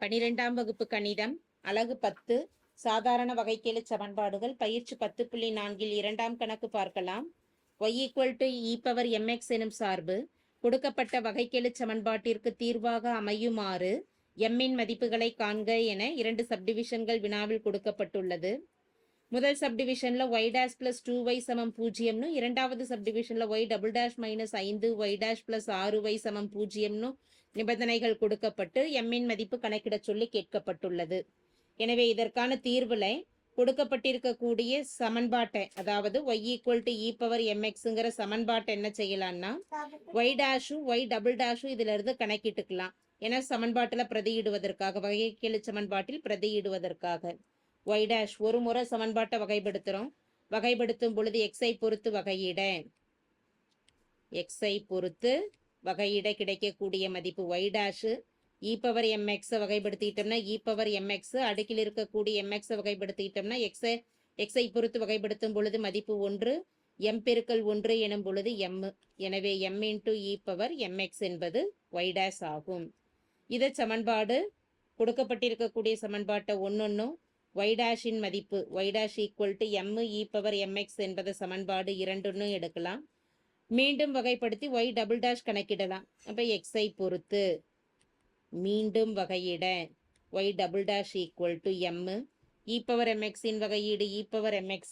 12ஆம் வகுப்பு கணிதம் அலகு 10 சாதாரண வகைக்கெழு சமன்பாடுகள் பயிற்சி 10.4 இரண்டாம் கணக்கு பார்க்கலாம். y = e⁻mx எனும் சார்பு கொடுக்கப்பட்ட வகைக்கெழு சமன்பாட்டிற்கு தீர்வாக அமையுமாறு m இன் மதிப்புகளை காண்க என இரண்டு சப்டிவிஷன்கள் வினாவில் கொடுக்கப்பட்டுள்ளது. முதல் சப்டிவிஷன்ல y' + 2y = 0 இரண்டாவது சப்டிவிஷன்ல y" - 5y' + 6y = 0 நிபந்தனைகள் கொடுக்கப்பட்டு m இன் மதிப்பு கணக்கிட சொல்லி கேட்கப்பட்டுள்ளது. எனவே இதற்கான தீர்வுல கொடுக்கப்பட்டிருக்கக்கூடிய சமன்பாட்டை, அதாவது y = e⁻mxங்கிற சமன்பாட்டை என்ன செய்யலாம்னா y' y" இதுல இருந்து கணக்கிட்டுக்கலாம். ஏன்னா சமன்பாட்டில் பிரதியிடுவதற்காக, வகைக்கெழு சமன்பாட்டில் பிரதியிடுவதற்காக y' ஒரு முறை சமன்பாட்டை வகைப்படுத்துறோம். வகைப்படுத்தும் பொழுது x-ஐ பொறுத்து வகையிட, x-ஐ பொறுத்து வகையிட கிடைக்கக்கூடிய மதிப்பு y'. e⁻mx வகைப்படுத்திட்டோம்னா e⁻mx, அடுக்கில் இருக்கக்கூடிய mx வகைப்படுத்திட்டோம்னா x-ஐ பொறுத்து வகைப்படுத்தும் பொழுது மதிப்பு 1, m பெருக்கல் 1 எனும் பொழுது m. எனவே m × e⁻mx என்பது y' ஆகும். இதை சமன்பாடு கொடுக்கப்பட்டிருக்கக்கூடிய சமன்பாட்டை ஒன்னொன்னும் y' இன் மதிப்பு y' = m e⁻mx என்பது சமன்பாடு 2 எடுக்கலாம். மீண்டும் வகைப்படுத்தி y" கணக்கிடலாம். அப்ப x-ஐ பொறுத்து மீண்டும் வகையிட y" = m e⁻mx இன் வகையீடு e⁻mx,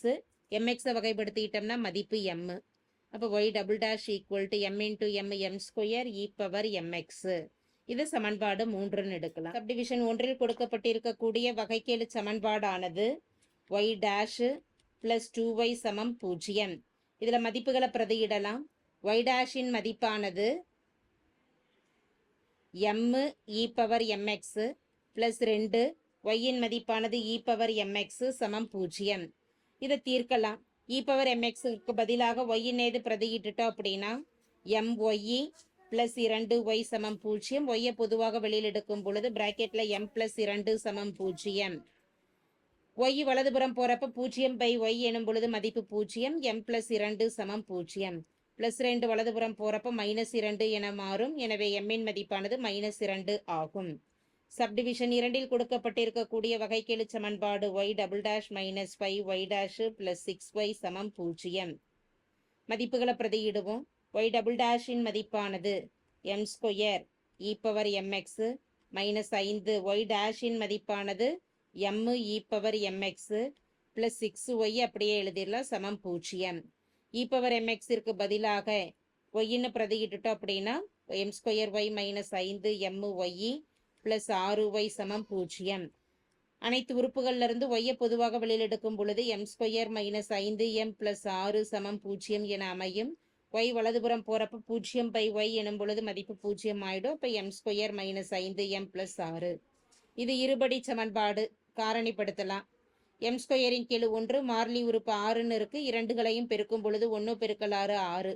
mx வகைப்படுத்திட்டோம்னா மதிப்பு m. அப்ப y" = m × m m² e⁻mx. இது சமன்பாடு 3 எடுக்கலாம். சப்டிவிஷன் 1 கொடுக்கப்பட்டிருக்கக்கூடிய வகைக்கெழு சமன்பாடானது y' + 2y = 0. இதுல மதிப்புகளை பிரதியிடலாம். y' இன் மதிப்பானது m e⁻mx + 2, y இன் மதிப்பானது e⁻mx = 0. இதை தீர்க்கலாம். e⁻mxக்கு பதிலாக y இன் ஏது பிரதியிட்டுட்டோம் அப்படின்னா my + 2y = 0. y பொதுவாக வெளியில் எடுக்கும் பொழுது பிராக்கெட்ல m + 2 = 0. y வலதுபுறம் போறப்ப 0/y எனும் பொழுது மதிப்பு 0, m + 2 = 0. +2 வலதுபுறம் போறப்ப -2 என மாறும். எனவே m இன் மதிப்பானது -2 ஆகும். சப்டிவிஷன் 2 கொடுக்கப்பட்டிருக்கக்கூடிய வகைக்கெழு சமன்பாடு y" - 5y' + 6y = 0. மதிப்புகளை பிரதியிடுவோம். y" இன் மதிப்பானது m² e⁻mx -5y' இன் மதிப்பானது m e⁻mx + 6y அப்படியே எழுதிடலாம் = 0. e⁻mxற்கு பதிலாக y ன்னு பிரதியிட்டுட்டோம் அப்படின்னா m²y - 5my + 6y = 0. அனைத்து உறுப்புகள்ல இருந்து y பொதுவாக வெளியில் எடுக்கும் பொழுது m² - 5m + 6 = 0 என அமையும். y வலதுபுறம் போறப்ப 0/y எனும் பொழுது மதிப்பு 0 ஆயிடும். அப்ப m² - 5m + 6. இது இருபடி சமன்பாடு. காரணிப்படுத்தலாம். m² இன் கீழ் 1 மாறிலி உறுப்பு 6ன்னு இருக்கு. இரண்டுகளையும் பெருக்கும் பொழுது 1 × 6 6.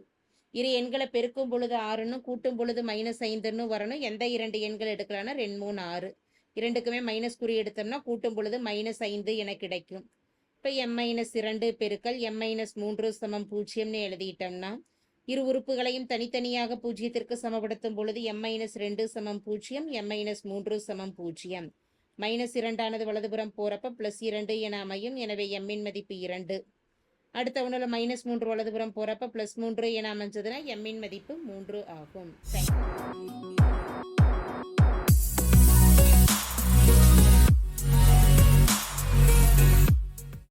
இரு எண்களை பெருக்கும் பொழுது 6ன்னு, கூட்டும் பொழுது -5ன்னு வரணும். எந்த இரண்டு எண்கள் எடுக்கலாம்னா 2 3 6. இரண்டுக்குமே மைனஸ் குறி எடுத்தோம்னா கூட்டும் பொழுது -5 என கிடைக்கும். இப்போ m-2 பெருக்கல் m-3 = 0ன்னு எழுதிட்டோம்னா இரு உறுப்புகளையும் தனித்தனியாக பூஜ்ஜியத்திற்கு சமப்படுத்தும் பொழுது m-2 = 0, m-3 = 0. -2 வலதுபுறம் போறப்ப +2 என அமையும். எனவே m இன் மதிப்பு 2. அடுத்த ஒன்றுல -3 வலதுபுறம் போறப்ப +3 என அமைஞ்சதுன்னா m இன் மதிப்பு 3 ஆகும். தேங்க்யூ.